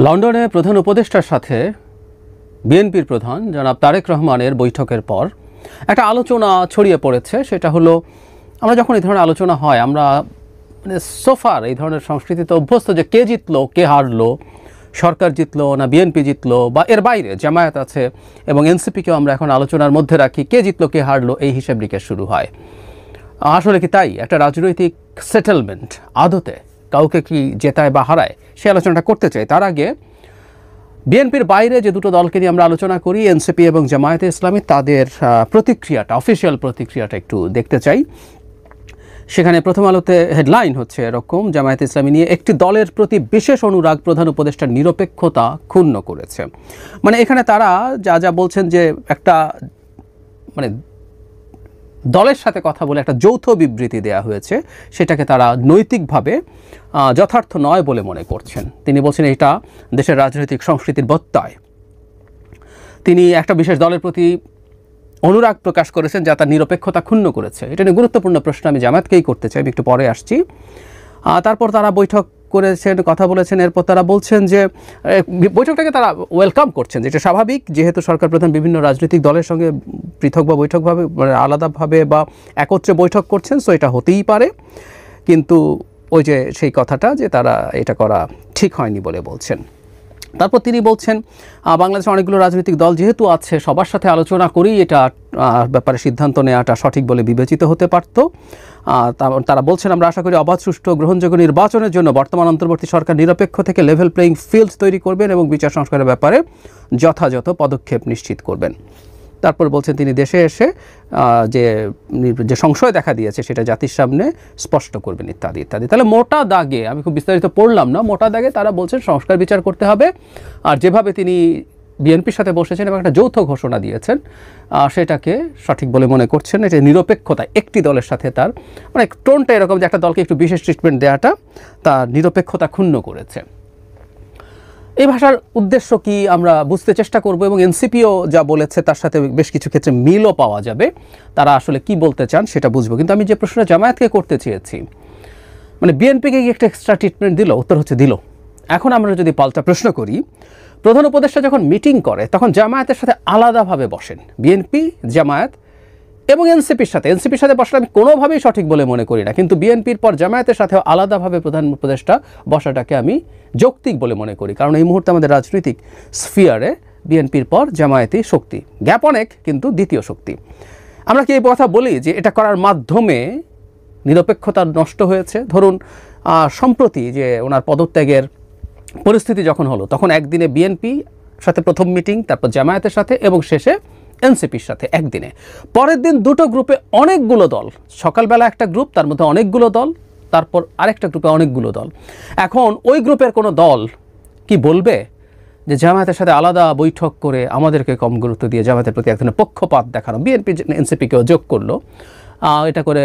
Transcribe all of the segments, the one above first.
লন্ডনে প্রধান উপদেষ্টার সাথে বিএনপির প্রধান জনাব তারেক রহমানের বৈঠকের পর একটা আলোচনা ছড়িয়ে পড়েছে। সেটা হলো, আমরা যখন এই ধরনের আলোচনা হয়, আমরা সোফার এই ধরনের সংস্কৃতিতে অভ্যস্ত যে কে জিতলো কে হারলো, সরকার জিতলো না বিএনপি জিতলো, বা এর বাইরে জামায়াত আছে এবং এনসিপিকেও আমরা এখন আলোচনার মধ্যে রাখি, কে জিতলো কে হারলো এই হিসাব নিকেশ শুরু হয়। আসলে কি তাই? একটা রাজনৈতিক সেটেলমেন্ট আদতে কাউকে কি জেতায় বা হারায়, সে আলোচনাটা করতে চাই। তার আগে বিএনপির বাইরে যে দুটো দলকে নিয়ে আমরা আলোচনা করি, এনসিপি এবং জামায়াতে ইসলামী, তাদের প্রতিক্রিয়াটা, অফিসিয়াল প্রতিক্রিয়াটা একটু দেখতে চাই। সেখানে প্রথম আলোতে হেডলাইন হচ্ছে এরকম: জামায়াতে ইসলামী নিয়ে একটি দলের প্রতি বিশেষ অনুরাগ প্রধান উপদেষ্টার নিরপেক্ষতা ক্ষুণ্ণ করেছে। মানে এখানে তারা যা যা বলছেন যে একটা দলের সাথে কথা বলে একটা যৌথ বিবৃতি দেয়া হয়েছে, সেটাকে তারা নৈতিকভাবে যথার্থ নয় বলে মনে করছেন। তিনি বলছেন এটা দেশের রাজনৈতিক সংস্কৃতির ব্যত্যয়। তিনি একটা বিশেষ দলের প্রতি অনুরাগ প্রকাশ করেছেন যা তার নিরপেক্ষতা ক্ষুণ্ণ করেছে। এটা নিয়ে গুরুত্বপূর্ণ প্রশ্ন আমি জামায়াতকেই করতে চাই, আমি একটু পরে আসছি। তারপর তারা বৈঠক করেছেন, কথা বলেছেন। এরপর তারা বলছেন যে বৈঠকটাকে তারা ওয়েলকাম করছেন, যেটা স্বাভাবিক, যেহেতু সরকার প্রধান বিভিন্ন রাজনৈতিক দলের সঙ্গে পৃথক বা বৈঠকভাবে, আলাদাভাবে বা একত্রে বৈঠক করছেন, সো এটা হতেই পারে। কিন্তু ওই যে সেই কথাটা যে তারা এটা করা ঠিক হয়নি বলে বলছেন। তারপর তিনি বলছেন বাংলাদেশে অনেকগুলো রাজনৈতিক দল যেহেতু আছে, সবার সাথে আলোচনা করেই এটা ব্যাপারে সিদ্ধান্ত নেওয়াটা সঠিক বলে বিবেচিত হতে পারত। তারা বলছেন, আমরা আশা করি অবাধ, সুষ্ঠু, গ্রহণযোগ্য নির্বাচনের জন্য বর্তমান অন্তর্বর্তী সরকার নিরপেক্ষ থেকে লেভেল প্লেইং ফিল্ড তৈরি করবেন এবং বিচার সংস্কারের ব্যাপারে যথাযথ পদক্ষেপ নিশ্চিত করবেন। তারপর বলছেন তিনি দেশে এসে যে সংশয় দেখা দিয়েছে সেটা জাতির সামনে স্পষ্ট করবেন, ইত্যাদি ইত্যাদি। তাহলে মোটা দাগে, আমি খুব বিস্তারিত পড়লাম না, মোটা দাগে তারা বলছেন সংস্কার বিচার করতে হবে। আর যেভাবে তিনি বিএনপির সাথে বসেছেন এবং একটা যৌথ ঘোষণা দিয়েছেন, সেটাকে সঠিক বলে মনে করছেন। এটা নিরপেক্ষতা, একটি দলের সাথে তার টোনটা এরকম যে একটা দলকে একটু বিশেষ ট্রিটমেন্ট দেওয়াটা তার নিরপেক্ষতা ক্ষুণ্ণ করেছে। এই ভাষার উদ্দেশ্য কি আমরা বুঝতে চেষ্টা করব, এবং এনসিপিও যা বলেছে তার সাথে বেশ কিছু ক্ষেত্রে মিলও পাওয়া যাবে। তারা আসলে কি বলতে চান সেটা বুঝবো। কিন্তু আমি যে প্রশ্নটা জামায়াতকে করতে চেয়েছি, বিএনপিকে কি একটা এক্সট্রা ট্রিটমেন্ট দিল? উত্তর হচ্ছে দিল। এখন আমরা যদি পাল্টা প্রশ্ন করি, প্রধান উপদেষ্টা যখন মিটিং করে তখন জামায়াতের সাথে আলাদাভাবে বসেন বিএনপি, জামায়াত এবং এনসিপির সাথে বসাটা আমি কোনোভাবেই সঠিক বলে মনে করি না। কিন্তু বিএনপির পর জামায়াতের সাথেও আলাদাভাবে প্রধান উপদেষ্টা বসাটাকে আমি যৌক্তিক বলে মনে করি। কারণ এই মুহূর্তে আমাদের রাজনৈতিক স্ফিয়ারে বিএনপির পর জামায়াতই শক্তি, গ্যাপ অনেক, কিন্তু দ্বিতীয় শক্তি। আমরা কি এই কথা বলি যে এটা করার মাধ্যমে নিরপেক্ষতা নষ্ট হয়েছে? ধরুন সম্প্রতি যে ওনার পদত্যাগের পরিস্থিতি যখন হলো, তখন একদিনে বিএনপি সাথে প্রথম মিটিং, তারপর জামায়াতের সাথে এবং শেষে এনসিপির সাথে একদিনে। পরের দিন দুটো গ্রুপে অনেকগুলো দল, সকালবেলা একটা গ্রুপ, তার মধ্যে অনেকগুলো দল, তারপর আরেকটা গ্রুপে অনেকগুলো দল। এখন ওই গ্রুপের কোনো দল কি বলবে যে জামায়াতের সাথে আলাদা বৈঠক করে আমাদেরকে কম গুরুত্ব দিয়ে জামায়াতের প্রতি এক ধরনের পক্ষপাত দেখানো? বিএনপি এনসিপিকেও যোগ করলো, এটা করে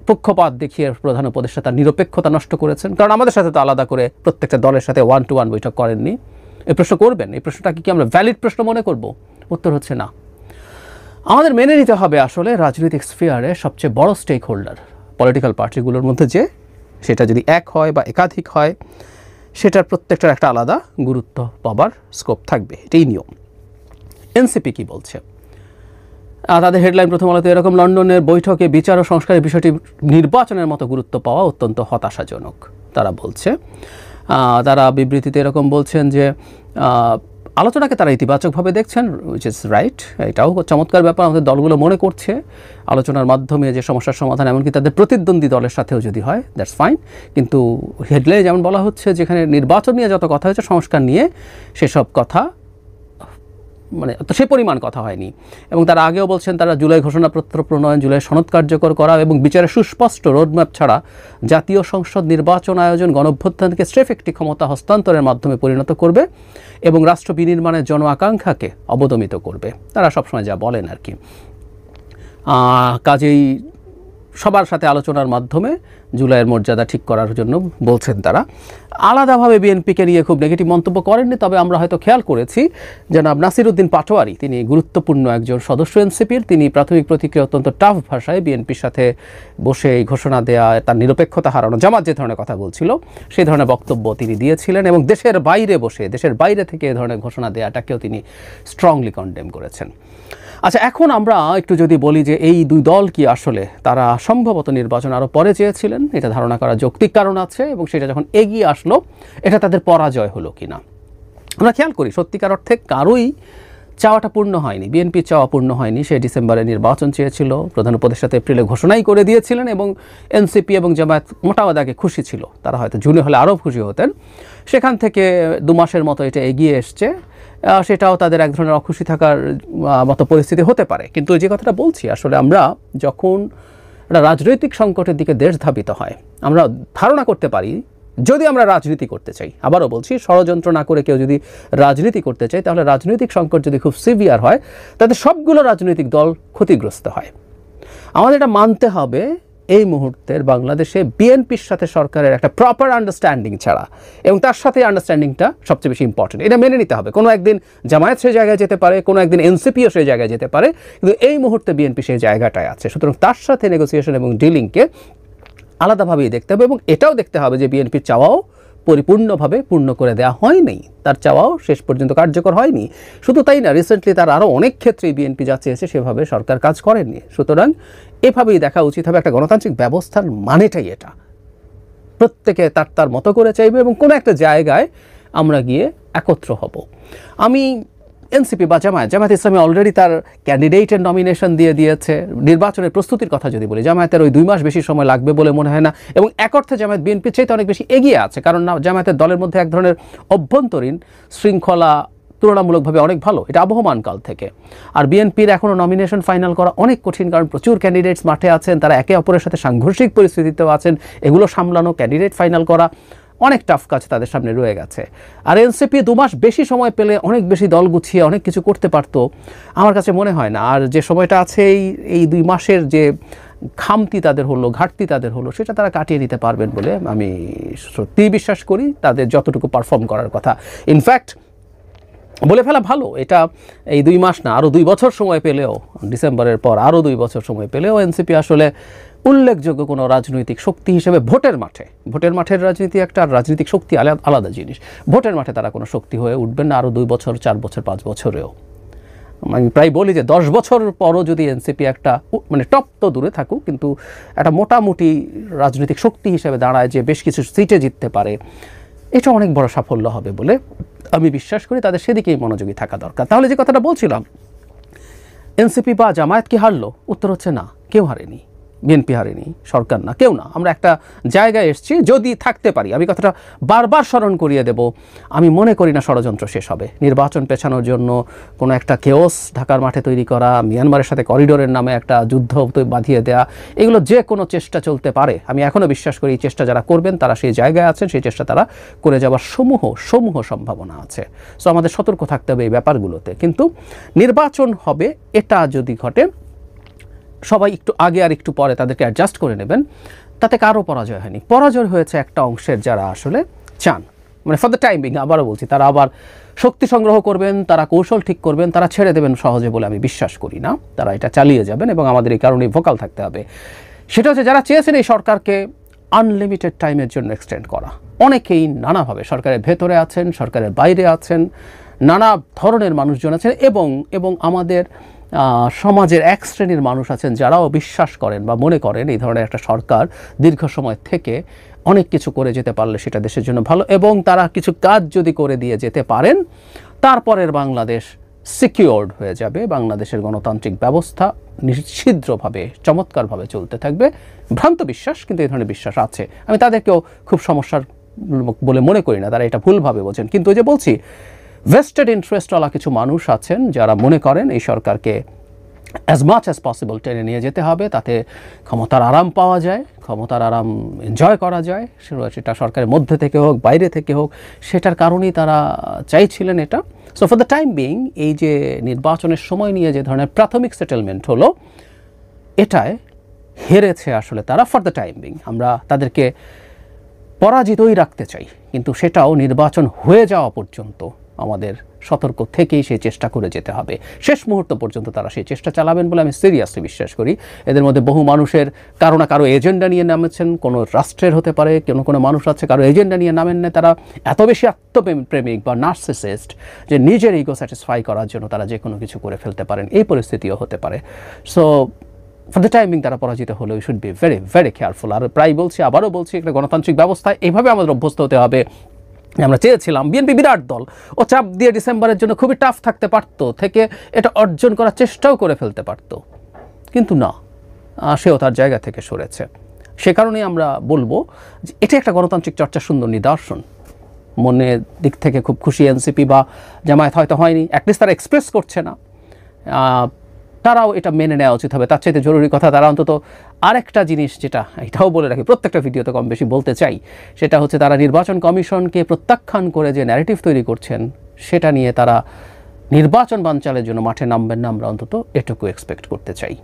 পক্ষপাত দেখিয়ে প্রধান উপদেষ্টা তার নিরপেক্ষতা নষ্ট করেছেন। কারণ আমাদের সাথে তো আলাদা করে প্রত্যেকটা দলের সাথে 1-to-1 বৈঠক করেননি। এই প্রশ্ন করবেন, এই প্রশ্নটাকে কি আমরা ভ্যালিড প্রশ্ন মনে করব? উত্তর হচ্ছে না। আমাদের মেনে নিতে হবে আসলে রাজনৈতিক স্ফিয়ারে সবচেয়ে বড় স্টেক হোল্ডার পলিটিক্যাল পার্টিগুলোর মধ্যে, যে সেটা যদি এক হয় বা একাধিক হয়, সেটার প্রত্যেকটার একটা আলাদা গুরুত্ব পাবার স্কোপ থাকবে, এটাই নিয়ম। এনসিপি কি বলছে? তাদের হেডলাইন প্রথম আলোতে এরকম: লন্ডনের বৈঠকে বিচার ও সংস্কারের বিষয়টি নির্বাচনের মতো গুরুত্ব পাওয়া অত্যন্ত হতাশাজনক। তারা বলছে, তারা বিবৃতিতে এরকম বলছেন যে আলোচনাকে তারা ইতিবাচকভাবে দেখছেন, উইচ ইজ রাইট। এটাও চমৎকার ব্যাপার। আমাদের দলগুলো মনে করছে আলোচনার মাধ্যমে যে সমস্যার সমাধান, এমনকি তাদের প্রতিদ্বন্দ্বী দলের সাথেও যদি হয়, দ্যাটস ফাইন। কিন্তু হেডলাইনে যেমন বলা হচ্ছে, যেখানে নির্বাচন নিয়ে যত কথা হয়েছে, সংস্কার নিয়ে সেসব কথা সে পরিমাণ কথা হয়নি। এবং তারা আগেও বলছেন, তারা জুলাই ঘোষণাপত্র প্রণয়ন, জুলাই সনদ কার্যকর করা এবং বিচারের সুস্পষ্ট রোডম্যাপ ছাড়া জাতীয় সংসদ নির্বাচন আয়োজন গণঅভ্যুত্থানকে স্রেফ একটি ক্ষমতা হস্তান্তরের মাধ্যমে পরিণত করবে এবং রাষ্ট্র বিনির্মাণের জন আকাঙ্ক্ষাকে অবদমিত করবে। তারা সবসময় যা বলেন আর কি। কাজেই সবার সাথে আলোচনার মাধ্যমে জুলাইয়ের মর্যাদা ঠিক করার জন্য বলছেন তারা। আলাদাভাবে বিএনপিকে নিয়ে খুব নেগেটিভ মন্তব্য করেননি, তবে আমরা হয়তো খেয়াল করেছি জনাব নাসিরউদ্দিন পাটোয়ারি, তিনি গুরুত্বপূর্ণ একজন সদস্য এনসিপির, তিনি প্রাথমিক প্রতিক্রিয়া অত্যন্ত টাফ ভাষায় বিএনপির সাথে বসে এই ঘোষণা দেয়া, তার নিরপেক্ষতা হারানো, জামাত যে ধরনের কথা বলছিল সেই ধরনের বক্তব্য তিনি দিয়েছিলেন, এবং দেশের বাইরে বসে, দেশের বাইরে থেকে এ ধরনের ঘোষণা দেওয়াটাকেও তিনি স্ট্রংলি কন্ডেম করেছেন। আচ্ছা, এখন আমরা একটু যদি বলি যে এই দুই দল কি আসলে তারা সম্ভবত নির্বাচন আরও পরে চেয়েছিলেন, এটা ধারণা করা যৌক্তিক কারণ আছে, এবং সেটা যখন এগিয়ে আসলো এটা তাদের পরাজয় হলো কিনা। আমরা খেয়াল করি সত্যিকার অর্থে কারোই চাওয়াটা পূর্ণ হয়নি, বিএনপির চাওয়া পূর্ণ হয়নি। সে ডিসেম্বরে নির্বাচন চেয়েছিল, প্রধান উপদেষ্টা এপ্রিলে ঘোষণাই করে দিয়েছিলেন, এবং এনসিপি এবং জামায়াত মোটামুটি খুশি ছিল, তারা হয়তো জুনে হলে আরও খুশি হতেন। সেখান থেকে 2 মাসের মতো এটা এগিয়ে এসছে, সেটাও তাদের এক ধরনের অখুশি থাকার মতো পরিস্থিতি হতে পারে। কিন্তু যে কথাটা বলছি, আসলে আমরা যখন একটা রাজনৈতিক সংকটের দিকে দেশ ধাবিত হয়, আমরা ধারণা করতে পারি যদি আমরা রাজনীতি করতে চাই, আবারও বলছি ষড়যন্ত্র না করে কেউ যদি রাজনীতি করতে চায়, তাহলে রাজনৈতিক সংকট যদি খুব সিভিয়ার হয় তাতে সবগুলো রাজনৈতিক দল ক্ষতিগ্রস্ত হয়। আমাদের এটা মানতে হবে এই মুহূর্তের বাংলাদেশে বিএনপির সাথে সরকারের একটা প্রপার আন্ডারস্ট্যান্ডিং ছাড়া, এবং তার সাথে আন্ডারস্ট্যান্ডিংটা সবচেয়ে বেশি ইম্পর্টেন্ট, এটা মেনে নিতে হবে। কোনো একদিন জামায়াত সেই জায়গায় যেতে পারে, কোনো একদিন এনসিপিও সেই জায়গায় যেতে পারে, কিন্তু এই মুহূর্তে বিএনপি সেই জায়গাটায় আছে। সুতরাং তার সাথে নেগোসিয়েশন এবং ডিলিংকে আলাদাভাবেই দেখতে হবে, এবং এটাও দেখতে হবে যে বিএনপির চাওয়াও পরিপূর্ণভাবে পূর্ণ করে দেওয়া হয়নি, তার চাওয়াও শেষ পর্যন্ত কার্যকর হয়নি। শুধু তাই না, রিসেন্টলি তার আরও অনেক ক্ষেত্রেই বিএনপি যা চেয়েছে সেভাবে সরকার কাজ করেননি। সুতরাং এভাবেই দেখা উচিত হবে, একটা গণতান্ত্রিক ব্যবস্থার মানেটাই এটা, প্রত্যেকে তার তার মতো করে চাইবে এবং কোনো একটা জায়গায় আমরা গিয়ে একত্র হব। আমি এনসিপি বা জামায়াত ইসলামী অলরেডি তার ক্যান্ডিডেটের নমিনেশন দিয়ে দিয়েছে। নির্বাচনের প্রস্তুতির কথা যদি বলি, জামায়াতের ওই 2 মাস বেশি সময় লাগবে বলে মনে হয় না, এবং এক অর্থে জামায়াত বিএনপির চাইতে অনেক বেশি এগিয়ে আছে, কারণ জামায়াতের দলের মধ্যে এক ধরনের অভ্যন্তরীণ শৃঙ্খলা তুলনামূলকভাবে অনেক ভালো, এটা আবহমান কাল থেকে। আর বিএনপির এখনও নমিনেশন ফাইনাল করা অনেক কঠিন, কারণ প্রচুর ক্যান্ডিডেটস মাঠে আছেন, তারা একে অপরের সাথে সাংঘর্ষিক পরিস্থিতিতেও আছেন, এগুলো সামলানো, ক্যান্ডিডেট ফাইনাল করা অনেক টাফ কাজ তাদের সামনে রয়ে গেছে। আর এনসিপি 2 মাস বেশি সময় পেলে অনেক বেশি দল গুছিয়ে অনেক কিছু করতে পারতো, আমার কাছে মনে হয় না। আর যে সময়টা আছে এই 2 মাসের যে খামতি তাদের হলো, ঘাটতি তাদের হলো, সেটা তারা কাটিয়ে নিতে পারবেন বলে আমি সত্যিই বিশ্বাস করি, তাদের যতটুকু পারফর্ম করার কথা। ইনফ্যাক্ট বলে ফেলা ভালো, এটা এই 2 মাস না, আরও 2 বছর সময় পেলেও, ডিসেম্বরের পর আরও 2 বছর সময় পেলেও এনসিপি আসলে উল্লেখযোগ্য কোনো রাজনৈতিক শক্তি হিসেবে ভোটের মাঠের রাজনীতি একটা, আর রাজনৈতিক শক্তি আলাদা জিনিস। ভোটের মাঠে তারা কোনো শক্তি হয়ে উঠবেন না আরও 2 বছর, 4 বছর, 5 বছরেও। আমি প্রায় বলি যে 10 বছর পরও যদি এনসিপি একটা মানে টপ তো দূরে থাকুক, কিন্তু একটা মোটামুটি রাজনৈতিক শক্তি হিসেবে দাঁড়ায়, যে বেশ কিছু সিটে জিততে পারে, এটা অনেক বড় সাফল্য হবে বলে আমি বিশ্বাস করি। তাদের সেদিকেই মনোযোগী থাকা দরকার। তাহলে যে কথাটা বলছিলাম, এনসিপি বা জামায়াত কি হারলো? উত্তর হচ্ছে না, কেউ হারেনি। বিএনপি হারেনি, সরকার না, কেউ না। আমরা একটা জায়গায় এসেছি, যদি থাকতে পারি, আমি কথাটা বারবার স্মরণ করিয়ে দেব, আমি মনে করি না ষড়যন্ত্র শেষ হবে। নির্বাচন পেছানোর জন্য কোনো একটা কেওস ঢাকার মাঠে তৈরি করা, মিয়ানমারের সাথে করিডোরের নামে একটা যুদ্ধ বাঁধিয়ে দেওয়া, এগুলো যে কোনো চেষ্টা চলতে পারে। আমি এখনও বিশ্বাস করি এই চেষ্টা যারা করবেন তারা সেই জায়গায় আছেন, সেই চেষ্টা তারা করে যাওয়ার সমূহ সম্ভাবনা আছে। সো আমাদের সতর্ক থাকতে হবে এই ব্যাপারগুলোতে। কিন্তু নির্বাচন হবে এটা যদি ঘটে, সবাই একটু আগে আর একটু পরে তাদেরকে অ্যাডজাস্ট করে নেবেন, তাতে কারও পরাজয় হয়নি। পরাজয় হয়েছে একটা অংশের, যারা আসলে চান, মানে ফর দ্য টাইম বিং, আবারও বলছি, তারা আবার শক্তি সংগ্রহ করবেন, তারা কৌশল ঠিক করবেন, তারা ছেড়ে দেবেন সহজে বলে আমি বিশ্বাস করি না। তারা এটা চালিয়ে যাবেন, এবং আমাদের এই কারণে ভোকাল থাকতে হবে। সেটা হচ্ছে যারা চেয়েছেন এই সরকারকে আনলিমিটেড টাইমের জন্য এক্সটেন্ড করা, অনেকেই নানাভাবে সরকারের ভেতরে আছেন, সরকারের বাইরে আছেন, নানা ধরনের মানুষজন আছেন, এবং আমাদের সমাজের এক শ্রেণীর মানুষ আছেন যারাও বিশ্বাস করেন বা মনে করেন এই ধরনের একটা সরকার দীর্ঘ সময় থেকে অনেক কিছু করে যেতে পারলে সেটা দেশের জন্য ভালো, এবং তারা কিছু কাজ যদি করে দিয়ে যেতে পারেন, তারপরের বাংলাদেশ সিকিউরড হয়ে যাবে, বাংলাদেশের গণতান্ত্রিক ব্যবস্থা নিশ্চিদ্রভাবে চমৎকারভাবে চলতে থাকবে। ভ্রান্ত বিশ্বাস, কিন্তু এই ধরনের বিশ্বাস আছে। আমি তাদেরকেও খুব সমস্যার বলে মনে করি না, তারা এটা ভুলভাবে বোঝেন। কিন্তু ওই যে বলছি, ভেস্টেড ইন্টারেস্টওয়ালা কিছু মানুষ আছেন যারা মনে করেন এই সরকারকে অ্যাজ মাচ অ্যাজ পসিবল টেনে নিয়ে যেতে হবে, তাতে ক্ষমতার আরাম পাওয়া যায়, ক্ষমতার আরাম এনজয় করা যায়, সেটা সরকারের মধ্যে থেকে হোক, বাইরে থেকে হোক, সেটার কারণেই তারা চাইছিলেন এটা। So for the time being, এই যে নির্বাচনের সময় নিয়ে যে ধরনের প্রাথমিক সেটেলমেন্ট হলো, এটায় হেরেছে আসলে তারা ফর দ্য টাইম বিং। আমরা তাদেরকে পরাজিতই রাখতে চাই, কিন্তু সেটাও নির্বাচন হয়ে যাওয়া পর্যন্ত আমাদের সতর্ক থেকেই সেই চেষ্টা করে যেতে হবে। শেষ মুহূর্ত পর্যন্ত তারা সেই চেষ্টা চালাবেন বলে আমি সিরিয়াসলি বিশ্বাস করি। এদের মধ্যে বহু মানুষের কারো না কারো এজেন্ডা নিয়ে নামেছেন, কোনো রাষ্ট্রের হতে পারে, কোনো মানুষ আছে কারো এজেন্ডা নিয়ে নামেন না। তারা এত বেশি আত্মপ্রেমিক বা নার্সিসিস্ট যে নিজের ইগো স্যাটিসফাই করার জন্য তারা যে কোনো কিছু করে ফেলতে পারেন, এই পরিস্থিতিও হতে পারে। সো ফর দ্য টাইমিং তারা পরাজিত হলে we should be very very careful. আর প্রায় বলছি, আবারও বলছি, একটা গণতান্ত্রিক ব্যবস্থায় এইভাবে আমাদের অভ্যস্ত হতে হবে। আমরা চেয়েছিলাম বিএনপি বিরাট দল, ও চাপ দিয়ে ডিসেম্বরের জন্য খুবই টাফ থাকতে পারতো, থেকে এটা অর্জন করার চেষ্টাও করে ফেলতে পারতো, কিন্তু না, সেও তার জায়গা থেকে সরেছে। সে কারণেই আমরা বলবো যে এটা একটা গণতান্ত্রিক চর্চার সুন্দর নিদর্শন। মনের দিক থেকে খুব খুশি এনসিপি বা জামায়াত হয়তো হয়নি, অ্যাটলিস্ট তারা এক্সপ্রেস করছে না, তারাও এটা মেনে নেওয়া উচিত হবে। তার চাইতে জরুরি কথা, তারা অন্তত আরেকটা জিনিস, যেটা এটাও বলে রাখি, প্রত্যেকটা ভিডিওতে কম বেশি বলতে চাই, সেটা হচ্ছে তারা নির্বাচন কমিশনকে প্রত্যাখ্যান করে যে ন্যারেটিভ তৈরি করছেন, সেটা নিয়ে তারা নির্বাচন বানচালের জন্য মাঠে নামবেন না, আমরা অন্তত এটুকু এক্সপেক্ট করতে চাই।